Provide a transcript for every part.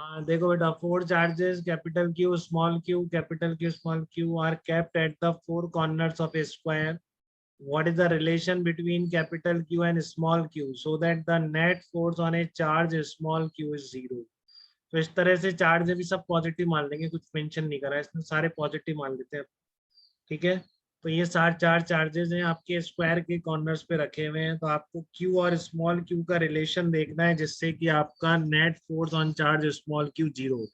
हाँ देखो बेटा, four charges capital q small Q capital q small Q R kept at the four corners of A square. What is the relation between capital Q and small q so that the net force on a charge small q is zero. तो इस तरह से charge भी सब positive मान लेंगे, कुछ mention नहीं करा है इसमें, सारे पॉजिटिव मान लेते हैं. ठीक है, तो ये सारे चार चार्जेस हैं आपके स्क्वायर के कॉर्नर्स पे रखे हुए हैं. तो आपको Q और स्मॉल q का रिलेशन देखना है जिससे कि आपका net force on charge small q zero हो.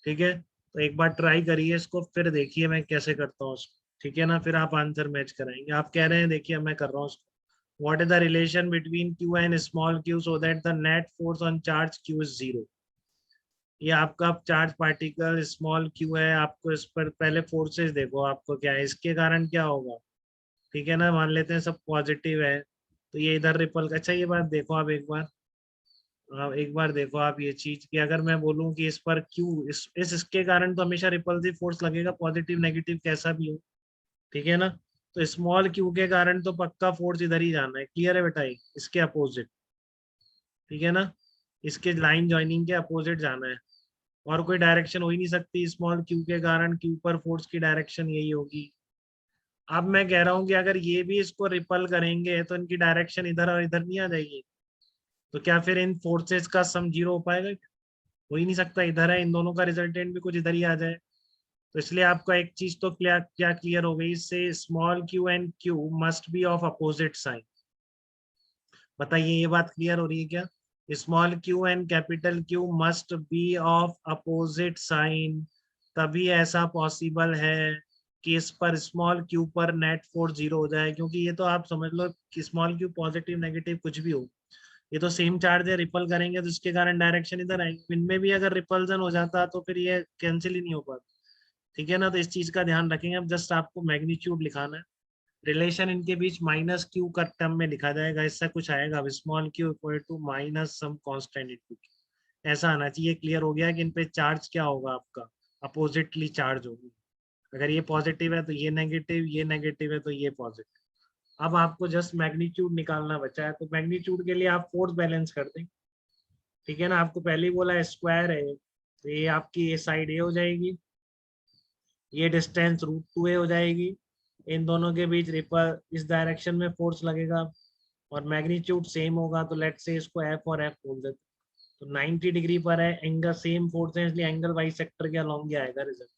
ठीक है, तो एक बार ट्राई करिए इसको, फिर देखिए मैं कैसे करता हूँ उसको. ठीक है ना, फिर आप आंसर मैच कराएंगे. आप कह रहे हैं, देखिए मैं कर रहा हूँ उसको. What is the relation between Q and small Q so that the net force on charge Q is zero. ये आपका चार्ज पार्टिकल स्मॉल क्यू है, आपको इस पर पहले फोर्सेस देखो आपको क्या है, इसके कारण क्या होगा. ठीक है ना, मान लेते हैं सब पॉजिटिव है, तो ये इधर रिपल. अच्छा ये बात देखो आप एक बार, हाँ एक बार देखो आप ये चीज कि अगर मैं बोलूं कि इस पर क्यू इसके कारण तो हमेशा रिपल्सिव फोर्स लगेगा, पॉजिटिव नेगेटिव कैसा भी हो. ठीक है ना, तो स्मॉल क्यू के कारण तो पक्का फोर्स इधर ही जाना है. क्लियर है बेटा, इसके अपोजिट. ठीक है ना, इसके लाइन ज्वाइनिंग के अपोजिट जाना है, और कोई डायरेक्शन हो ही नहीं सकती. स्मॉल क्यू के कारण क्यू पर फोर्स की डायरेक्शन यही होगी. अब मैं कह रहा हूँ कि अगर ये भी इसको रिपल करेंगे तो इनकी डायरेक्शन इधर और इधर नहीं आ जाएगी. तो क्या फिर इन फोर्सेस का सम जीरो हो पाएगा? हो ही नहीं सकता, इधर है, इन दोनों का रिजल्टेंट भी कुछ इधर ही आ जाए. तो इसलिए आपका एक चीज तो क्या क्लियर हो गई इससे, small q and q must be of opposite sign. बताइए ये बात क्लियर हो रही है क्या? Small q and capital q must be of opposite sign, तभी ऐसा पॉसिबल है कि इस पर स्मॉल क्यू पर नेट फोर्स जीरो हो जाए. क्योंकि ये तो आप समझ लो कि स्मॉल क्यू पॉजिटिव नेगेटिव कुछ भी हो, ये तो सेम चार्ज है, रिपल करेंगे तो इसके कारण डायरेक्शन इधर आएगी. इनमें भी अगर रिपल्जन हो जाता तो फिर ये कैंसिल ही नहीं हो पाता. ठीक है ना, तो इस चीज का ध्यान रखेंगे. अब जस्ट आपको मैग्नीट्यूड लिखाना है, रिलेशन इनके बीच माइनस क्यू का टर्म में लिखा जाएगा. इससे कुछ आएगा, small q equal to minus some constant into q, ऐसा आना चाहिए. क्लियर हो गया कि इन पे चार्ज क्या होगा आपका, अपोजिटली चार्ज होगी. अगर ये पॉजिटिव है तो ये नेगेटिव, ये नेगेटिव है तो ये पॉजिटिव. अब आपको जस्ट मैग्नीट्यूड निकालना बचा है, तो मैग्नीट्यूड के लिए आप फोर्स बैलेंस कर दें. ठीक है ना, आपको पहले ही बोला स्क्वायर है, तो ये आपकी ये साइड ए हो जाएगी, ये डिस्टेंस रूट टू ए हो जाएगी. इन दोनों के बीच रिपल इस डायरेक्शन में फोर्स लगेगा, और मैग्नीट्यूड सेम होगा. तो लेट्स से इसको एफ और एफ बोल देते. तो 90 डिग्री पर है, एंगल सेम फोर्स है, इसलिए एंगल बाई सेक्टर के अलॉन्ग ही आएगा रिजल्ट.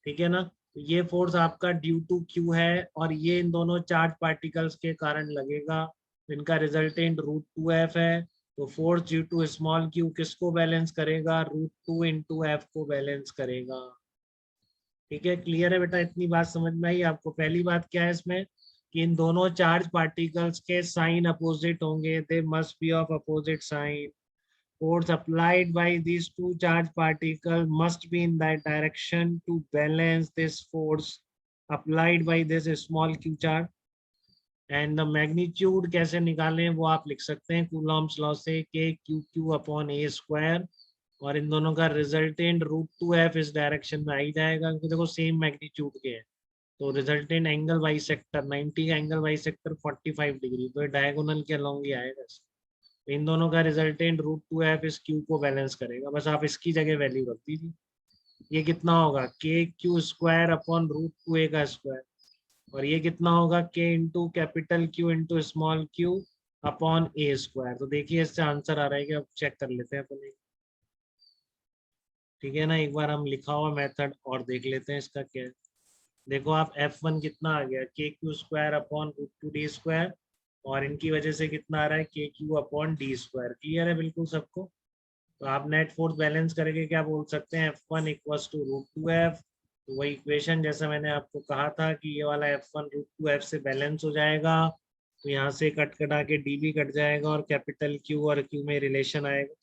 ठीक है ना, तो ये फोर्स आपका ड्यू टू क्यू है, और ये इन दोनों चार्ज पार्टिकल्स के कारण लगेगा. इनका रिजल्टेंट रूट टू एफ है. तो force due to small q किसको बैलेंस करेगा? रूट टू इंटू एफ को बैलेंस करेगा. ठीक है, क्लियर है बेटा, इतनी बात समझ में आई आपको? पहली बात क्या है इसमें कि इन दोनों चार्ज पार्टिकल्स के साइन अपोजिट होंगे, they must be of opposite sign. Force applied by these two charge particles must be in that direction to balance this force applied by this small q charge. And the magnitude कैसे निकालें वो आप लिख सकते हैं Coulomb's law से, k q q upon a square, और इन दोनों का रिजल्टेंट रूट टू एफ इस डायरेक्शन में आ ही जाएगा, क्योंकि देखो सेम मैग्नीट्यूड के हैं. तो रिजल्टेंट एंगल बाई सेक्टर 90 का एंगल बाई सेक्टर 45 डिग्री, तो डायगोनल के अलॉन्ग ही आएगा. इन दोनों का रिजल्टेंट रूट टू एफ इस क्यू को बैलेंस करेगा. बस आप इसकी जगह वैल्यू रख दीजिए. ये कितना होगा? K Q square upon root two A का स्क्वायर, और ये कितना होगा? K into capital Q into small Q upon A square. तो देखिए इससे आंसर आ रहा है कि, अब चेक कर लेते हैं अपन. ठीक है ना, एक बार हम लिखा हुआ मेथड और देख लेते हैं इसका क्या है. देखो आप F1 कितना आ गया? K Q square upon root two d square, और इनकी वजह से कितना आ रहा है? K q upon d square. Clear है बिल्कुल सबको? तो आप नेट फोर्स बैलेंस करके क्या बोल सकते हैं? F1 equals to root two F. तो वही इक्वेशन जैसा मैंने आपको कहा था कि ये वाला F1 रूट टू एफ से बैलेंस हो जाएगा. तो यहाँ से कट कटा के डी भी कट जाएगा, और कैपिटल क्यू और क्यू में रिलेशन आएगा.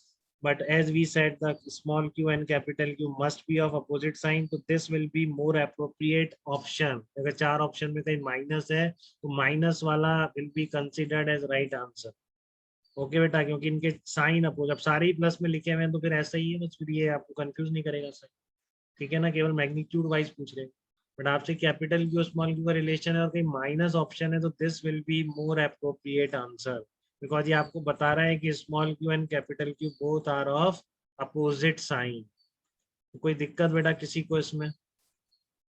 But as we said, the small q and capital Q must be of opposite sign, so this will be more appropriate option. अगर चार ऑप्शन में कहीं माइनस है तो माइनस वाला will be considered as right answer. Okay बेटा, क्योंकि इनके साइन अपोज, अब सारे ही प्लस में लिखे हुए हैं तो फिर ऐसा ही है, बस फिर ये आपको कंफ्यूज नहीं करेगा सर. ठीक है ना, केवल मैग्नीट्यूड वाइज पूछ रहे हैं. बट आपसे कैपिटल क्यू स्मॉल क्यू का रिलेशन है और कहीं माइनस ऑप्शन है, तो this will be more appropriate answer, because ये आपको बता रहा है कि small q and capital q both are of opposite sign. कोई दिक्कत बेटा किसी को इसमें?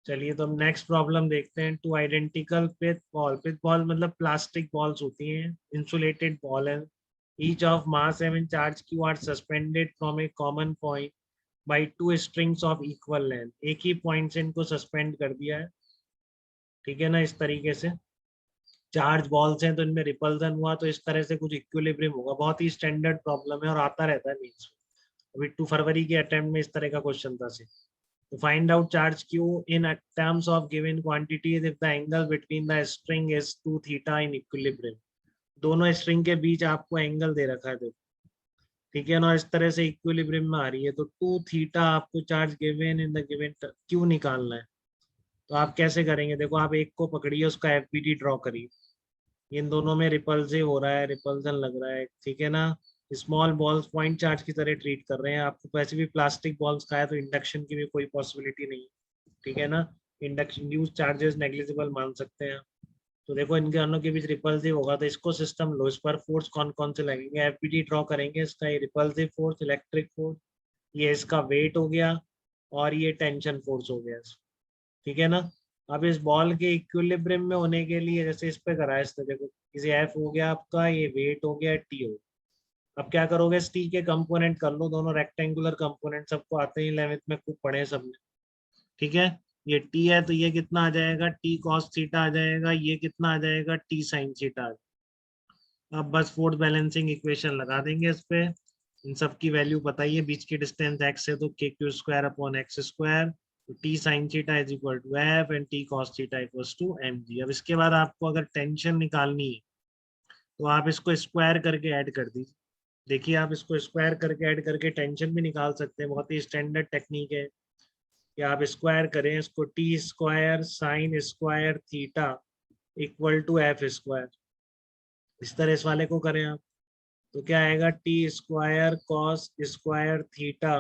चलिए तो हम नेक्स्ट प्रॉब्लम देखते हैं। टू आइडेंटिकल पिथ बॉल मतलब प्लास्टिक बॉल्स होती हैं, इंसुलेटेड बॉल है। Each of mass m in charge q are suspended from a common point by two strings of equal length. एक ही पॉइंट से इनको सस्पेंड कर दिया है, ठीक है ना। इस तरीके से चार्ज बॉल्स हैं तो इनमें रिपल्सन हुआ, तो इस तरह से कुछ इक्विलिब्रियम होगा। बहुत ही स्टैंडर्ड प्रॉब्लम है और आता रहता है मीन्स। अभी 2 फरवरी के अटेम्प्ट में इस तरह का क्वेश्चन था। To find out charge q in terms of given quantities if the angle between the string is 2 theta in equilibrium। दोनों स्ट्रिंग के बीच आपको एंगल दे रखा है, देखो, ठीक है ना। इस तरह से इक्विलिब्रियम में आ रही है, तो 2 थीटा आपको charge given in the given Q निकालना है। तो आप कैसे करेंगे? देखो, आप एक को पकड़िए, उसका एफबीटी ड्रॉ करिए। इन दोनों में रिपल्सिव हो रहा है, रिपल्सन लग रहा है, ठीक है ना। स्मॉल बॉल्स पॉइंट चार्ज की तरह ट्रीट कर रहे हैं। आपको वैसे भी प्लास्टिक बॉल्स का है, तो इंडक्शन की भी कोई पॉसिबिलिटी नहीं है, ठीक है ना। इंडक्शन यूज चार्जेस नेग्लिजिबल मान सकते हैं। तो देखो, इनके दोनों के बीच रिपल्सिव होगा, तो इसको सिस्टम लो। इस पर फोर्स कौन कौन से लगेंगे? एफबीटी ड्रॉ करेंगे। इसका ये रिपल्सिव फोर्स, इलेक्ट्रिक फोर्स, ये इसका वेट हो गया, और ये टेंशन फोर्स हो गया, ठीक है ना। अब इस बॉल के इक्विलिब्रियम में होने के लिए जैसे इस पे करा है, इससे देखो, इसे एफ हो गया आपका, ये वेट हो गया, टी हो। अब क्या करोगे? इस टी के कंपोनेंट कर लो, दोनों रेक्टेंगुलर कंपोनेंट, सबको आते ही 11th में खूब पढ़े सबने, ठीक है। ये टी है तो ये कितना आ जाएगा? टी कॉस थीटा आ जाएगा। ये कितना आ जाएगा? T sine theta. अब बस फोर्स बैलेंसिंग इक्वेशन लगा देंगे इस पे। इन सब की वैल्यू बताइए। बीच की डिस्टेंस एक्स है तो k Q square upon x square, T sine theta is equal to F and T cos theta equals to m g. अब इसके बाद आपको अगर टेंशन निकालनी है तो आप इसको स्क्वायर करके ऐड कर दीजिए। देखिए, आप इसको स्क्वायर करके ऐड करके टेंशन भी निकाल सकते हैं। बहुत ही स्टैंडर्ड टेक्निक है कि आप स्क्वायर करें इसको। T square sine square theta equal to F square, इस तरह इस वाले को करें आप, तो क्या आएगा? T square cos square theta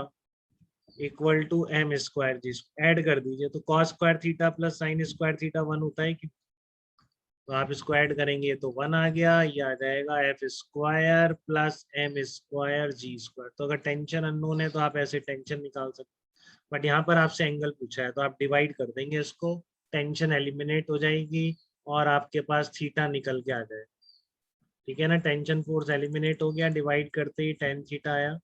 equal to m square g. Add कर दीजिए, तो cos square theta plus sine square theta 1 होता है कि? तो आप इसको ऐड करेंगे तो 1 आ गया। ये आ जाएगा F square plus M square G square. तो अगर टेंशन अननोन है तो आप ऐसे टेंशन निकाल सकते हैं, बट यहाँ पर आपसे एंगल पूछा है तो आप डिवाइड कर देंगे इसको, टेंशन एलिमिनेट हो जाएगी और आपके पास थीटा निकल के आ जाएगा, ठीक है ना। टेंशन फोर्स एलिमिनेट हो गया, डिवाइड करते ही टेन थीटा आया,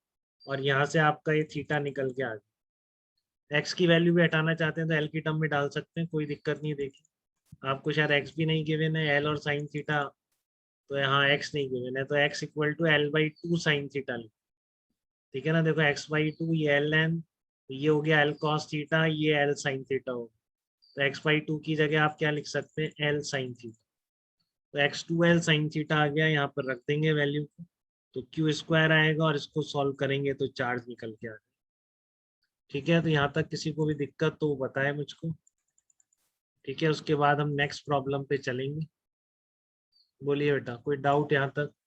और यहाँ से आपका ये थीटा निकल के आ गया। एक्स की वैल्यू भी हटाना चाहते हैं तो एल की टर्म में डाल सकते हैं, कोई दिक्कत नहीं। देखिए, आपको शायद एक्स भी नहीं गिवन है, एल और साइन थीटा, तो यहाँ एक्स नहीं गिवन है, तो x equal to l by two sine theta, ठीक है ना। देखो, एक्स बाई टू, ये एल एन, ये हो गया एल कॉस थीटा, ये एल साइन थीटा हो। तो एक्स बाई टू की जगह आप क्या लिख सकते हैं? L sine theta. तो X two L sine theta आ गया, यहाँ पर रख देंगे वैल्यू को, तो क्यू स्क्वायर आएगा, और इसको सॉल्व करेंगे तो चार्ज निकल के आ जाएगा, ठीक है। तो यहाँ तक किसी को भी दिक्कत तो वो बताए मुझको, ठीक है। उसके बाद हम नेक्स्ट प्रॉब्लम पे चलेंगे। बोलिए बेटा, कोई डाउट यहाँ तक?